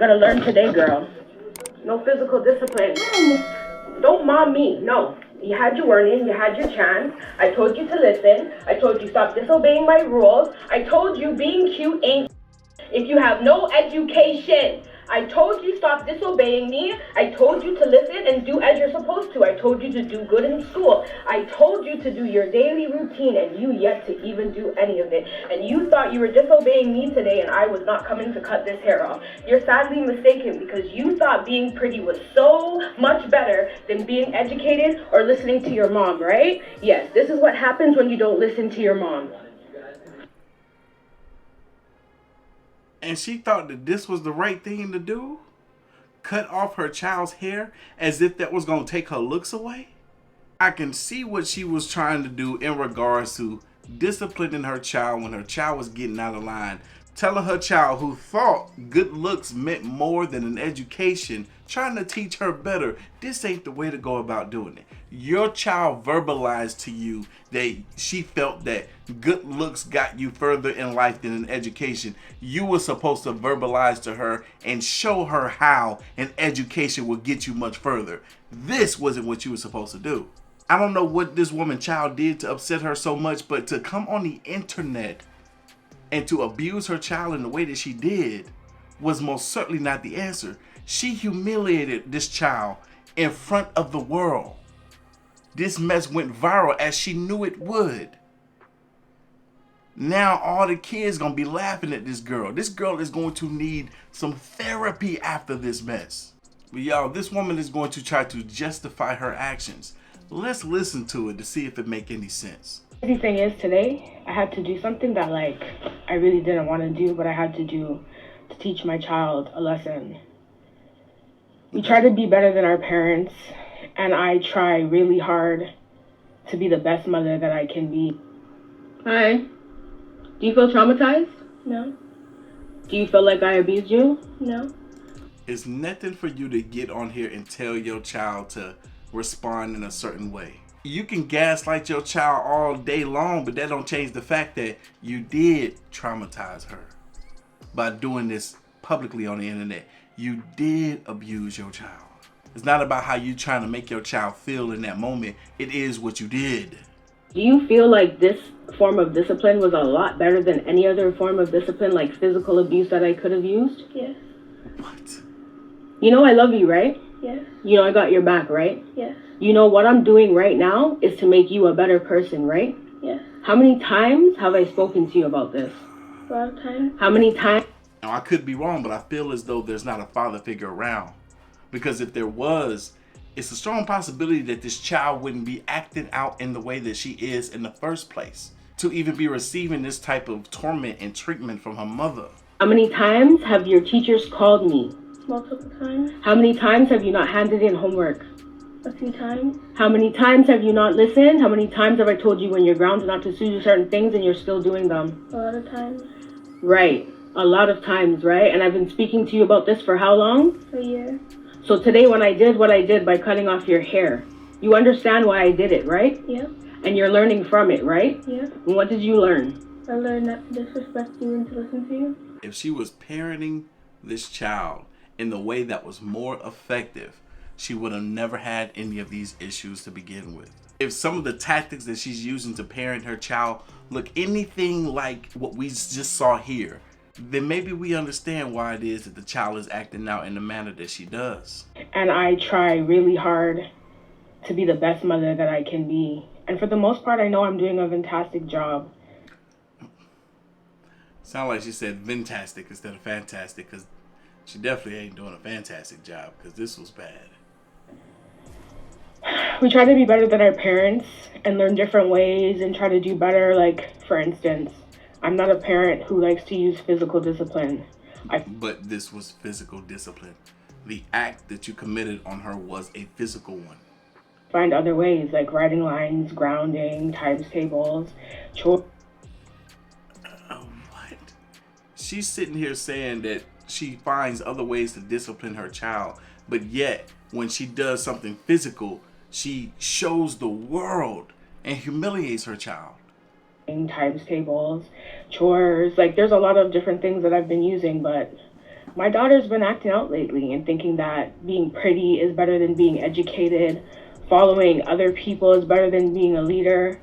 gotta learn today, girl. No physical discipline. Don't mom me. No. You had your warning. You had your chance. I told you to listen. I told you stop disobeying my rules. I told you being cute ain't if you have no education. I told you stop disobeying me. I told you to listen and do as you're supposed to. I told you to do good in school. I told you to do your daily routine, and you yet to even do any of it. And you thought you were disobeying me today and I was not coming to cut this hair off. You're sadly mistaken because you thought being pretty was so much better than being educated or listening to your mom, right? Yes, this is what happens when you don't listen to your mom. And she thought that this was the right thing to do? Cut off her child's hair as if that was going to take her looks away? I can see what she was trying to do in regards to disciplining her child when her child was getting out of line. Telling her child who thought good looks meant more than an education, trying to teach her better, this ain't the way to go about doing it. Your child verbalized to you that she felt that good looks got you further in life than an education. You were supposed to verbalize to her and show her how an education will get you much further. This wasn't what you were supposed to do. I don't know what this woman child did to upset her so much, but to come on the internet and to abuse her child in the way that she did was most certainly not the answer. She humiliated this child in front of the world. This mess went viral as she knew it would. Now all the kids gonna be laughing at this girl. This girl is going to need some therapy after this mess. But y'all, this woman is going to try to justify her actions. Let's listen to it to see if it make any sense. The crazy thing is today, I had to do something that I really didn't want to do, but I had to do to teach my child a lesson. We try to be better than our parents, and I try really hard to be the best mother that I can be. Hi. Do you feel traumatized? No. Do you feel like I abused you? No. It's nothing for you to get on here and tell your child to respond in a certain way. You can gaslight your child all day long, but that don't change the fact that you did traumatize her by doing this publicly on the internet. You did abuse your child. It's not about how you trying to make your child feel in that moment. It is what you did. Do you feel like this form of discipline was a lot better than any other form of discipline, like physical abuse that I could have used? Yes. What? You know I love you, right? Yes. You know I got your back, right? Yes. You know what I'm doing right now is to make you a better person, right? Yes. How many times have I spoken to you about this? A lot of times. How many times? Now, I could be wrong, but I feel as though there's not a father figure around. Because if there was, it's a strong possibility that this child wouldn't be acting out in the way that she is in the first place, to even be receiving this type of torment and treatment from her mother. How many times have your teachers called me? Multiple times. How many times have you not handed in homework? A few times. How many times have you not listened? How many times have I told you when you're grounded not to do certain things and you're still doing them? A lot of times. Right. A lot of times, right? And I've been speaking to you about this for how long? A year. So today when I did what I did by cutting off your hair, you understand why I did it, right? Yeah. And you're learning from it, right? Yeah. And what did you learn? I learned not to disrespect you and to listen to you. If she was parenting this child in the way that was more effective, she would have never had any of these issues to begin with. If some of the tactics that she's using to parent her child look anything like what we just saw here, then maybe we understand why it is that the child is acting out in the manner that she does. And I try really hard to be the best mother that I can be. And for the most part, I know I'm doing a fantastic job. Sound like she said fantastic instead of fantastic, because she definitely ain't doing a fantastic job, because this was bad. We try to be better than our parents and learn different ways and try to do better. Like, for instance, I'm not a parent who likes to use physical discipline. But this was physical discipline. The act that you committed on her was a physical one. Find other ways, like writing lines, grounding, times tables, chores. What? She's sitting here saying that she finds other ways to discipline her child, but yet when she does something physical, she shows the world and humiliates her child. Times tables, chores, like there's a lot of different things that I've been using, but My daughter's been acting out lately and thinking that being pretty is better than being educated, following other people is better than being a leader.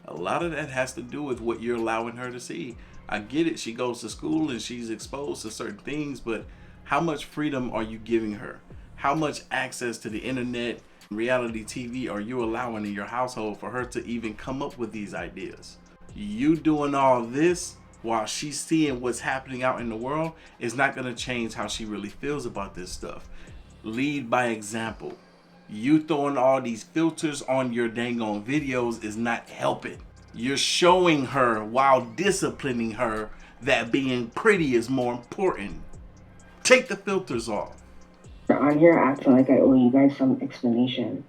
A lot of that has to do with what you're allowing her to see. I get it. She goes to school and she's exposed to certain things, but how much freedom are you giving her? How much access to the internet, reality TV are you allowing in your household for her to even come up with these ideas? You doing all this while she's seeing what's happening out in the world is not going to change how she really feels about this stuff. Lead by example. You throwing all these filters on your dang on videos is not helping. You're showing her while disciplining her that being pretty is more important. Take the filters off. On here acting like I owe you guys some explanation.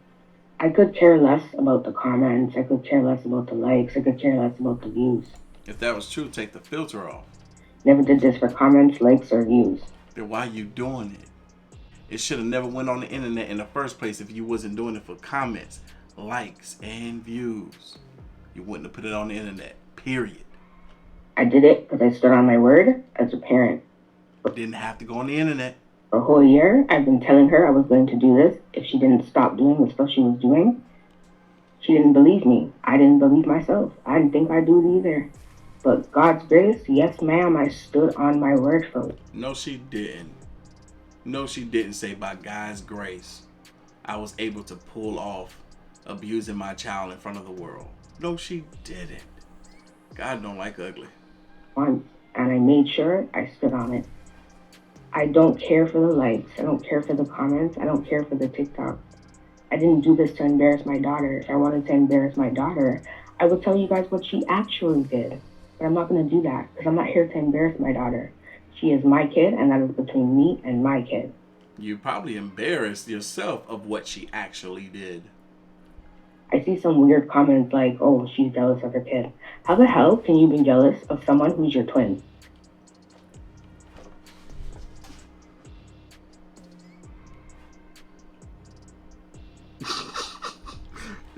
I could care less about the comments. I could care less about the likes. I could care less about the views. If that was true, take the filter off. Never did this for comments, likes, or views. Then why are you doing it? It should have never went on the internet in the first place if you wasn't doing it for comments, likes, and views. You wouldn't have put it on the internet, period. I did it because I stood on my word as a parent. Didn't have to go on the internet. For a whole year, I've been telling her I was going to do this if she didn't stop doing the stuff she was doing. She didn't believe me. I didn't believe myself. I didn't think I'd do it either. But God's grace, yes ma'am, I stood on my word for it. No, she didn't. No, she didn't say by God's grace, I was able to pull off abusing my child in front of the world. No, she didn't. God don't like ugly. Once, and I made sure I stood on it. I don't care for the likes. I don't care for the comments. I don't care for the TikTok. I didn't do this to embarrass my daughter. If I wanted to embarrass my daughter, I would tell you guys what she actually did. But I'm not going to do that because I'm not here to embarrass my daughter. She is my kid, and that is between me and my kid. You probably embarrassed yourself of what she actually did. I see some weird comments like, oh, she's jealous of her kid. How the hell can you be jealous of someone who's your twin?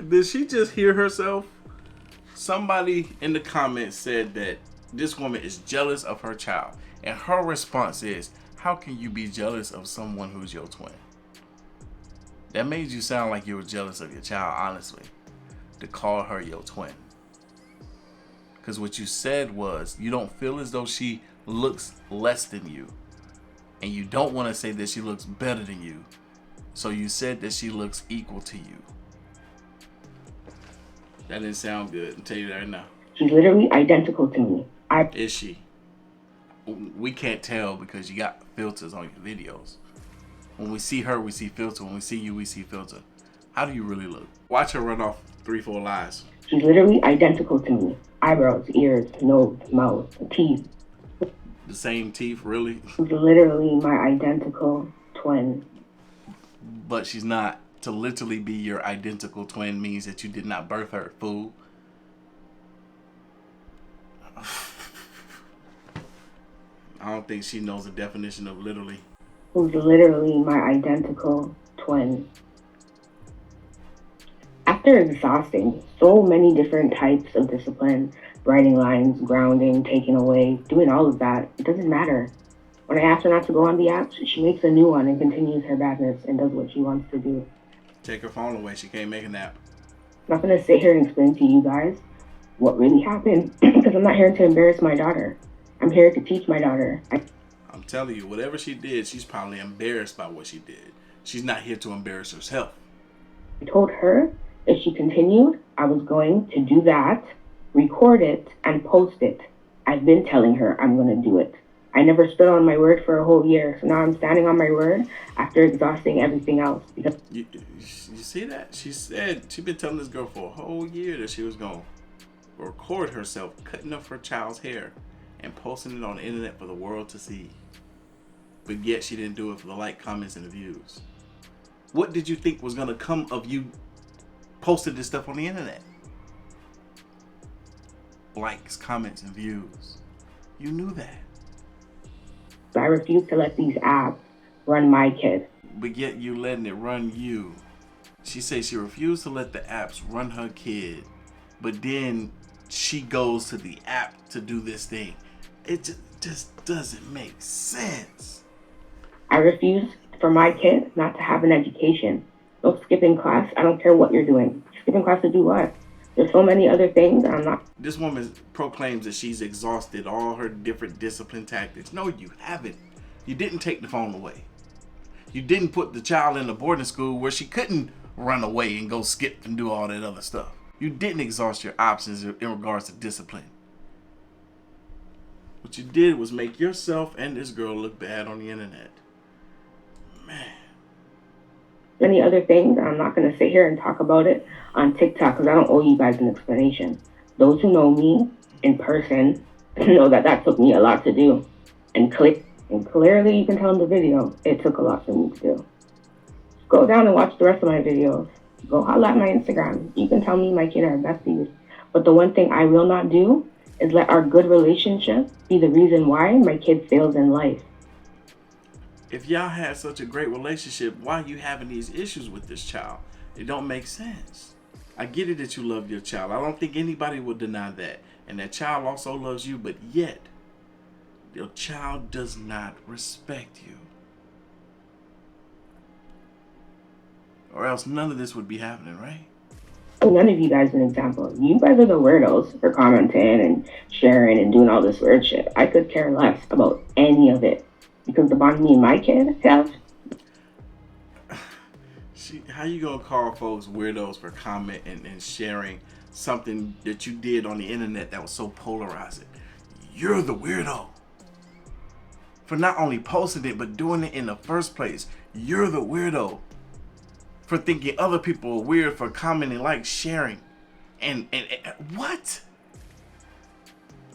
Did she just hear herself? Somebody in the comments said that this woman is jealous of her child. And her response is, how can you be jealous of someone who's your twin? That made you sound like you were jealous of your child, honestly, to call her your twin. Because what you said was, you don't feel as though she looks less than you. And you don't want to say that she looks better than you. So you said that she looks equal to you. That didn't sound good. I'll tell you that right now. She's literally identical to me. Is she? We can't tell because you got filters on your videos. When we see her, we see filter. When we see you, we see filter. How do you really look? Watch her run off 3-4 lies. She's literally identical to me. Eyebrows, ears, nose, mouth, teeth. The same teeth, really? She's literally my identical twin. But she's not. To literally be your identical twin means that you did not birth her, fool. I don't think she knows the definition of literally. Who's literally my identical twin. After exhausting so many different types of discipline, writing lines, grounding, taking away, doing all of that, it doesn't matter. When I ask her not to go on the apps, she makes a new one and continues her badness and does what she wants to do. Take her phone away. She can't make a nap. I'm not going to sit here and explain to you guys what really happened because I'm not here to embarrass my daughter. I'm here to teach my daughter. I'm telling you, whatever she did, she's probably embarrassed by what she did. She's not here to embarrass herself. I told her if she continued, I was going to do that, record it, and post it. I've been telling her I'm going to do it. I never stood on my word for a whole year, so now I'm standing on my word after exhausting everything else. Because you see that? She said she'd been telling this girl for a whole year that she was going to record herself cutting up her child's hair and posting it on the internet for the world to see. But yet she didn't do it for the like, comments, and the views. What did you think was going to come of you posting this stuff on the internet? Likes, comments, and views. You knew that. I refuse to let these apps run my kid. But yet you letting it run you. She says she refused to let the apps run her kid. But then she goes to the app to do this thing. It just doesn't make sense. I refuse for my kid not to have an education. No skipping class. I don't care what you're doing. Skipping class to do what? There's so many other things that I'm not. This woman proclaims that she's exhausted all her different discipline tactics. No, you haven't. You didn't take the phone away. You didn't put the child in a boarding school where she couldn't run away and go skip and do all that other stuff. You didn't exhaust your options in regards to discipline. What you did was make yourself and this girl look bad on the internet. Man. Many other things. I'm not going to sit here and talk about it on TikTok because I don't owe you guys an explanation. Those who know me in person know that that took me a lot to do. And clearly you can tell in the video, it took a lot for me to do. Go down and watch the rest of my videos. Go holla at my Instagram. You can tell me my kid are besties. But the one thing I will not do is let our good relationship be the reason why my kid fails in life. If y'all had such a great relationship, why are you having these issues with this child? It don't make sense. I get it that you love your child. I don't think anybody will deny that. And that child also loves you, but yet, your child does not respect you. Or else none of this would be happening, right? None of you guys an example. You guys are the weirdos for commenting and sharing and doing all this weird shit. I could care less about any of it. Because the bond me and my kid have. How you gonna call folks weirdos for commenting and sharing something that you did on the internet that was so polarizing? You're the weirdo. For not only posting it, but doing it in the first place. You're the weirdo. For thinking other people are weird for commenting, like, sharing. And what?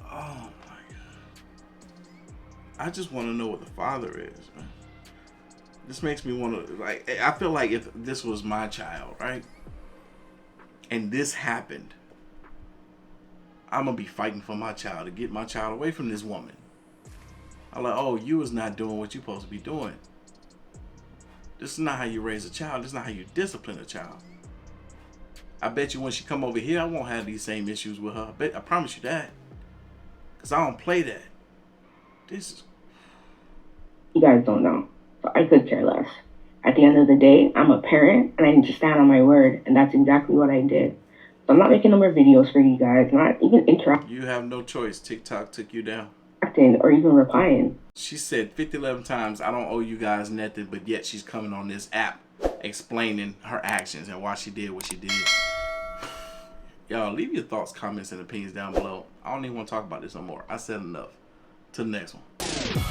Oh my God. I just want to know what the father is, man. This makes me want to, like, I feel like if this was my child, right? And this happened, I'm going to be fighting for my child to get my child away from this woman. I'm like, oh, you is not doing what you're supposed to be doing. This is not how you raise a child. This is not how you discipline a child. I bet you when she come over here, I won't have these same issues with her. I promise you that. Because I don't play that. This is... You guys don't know. So I could care less. At the end of the day, I'm a parent and I need to stand on my word. And that's exactly what I did. So I'm not making no more videos for you guys. Not even interacting. You have no choice. TikTok took you down. Or even replying. She said 11 times, I don't owe you guys nothing, but yet she's coming on this app explaining her actions and why she did what she did. Y'all, leave your thoughts, comments, and opinions down below. I don't even want to talk about this no more. I said enough. Till the next one.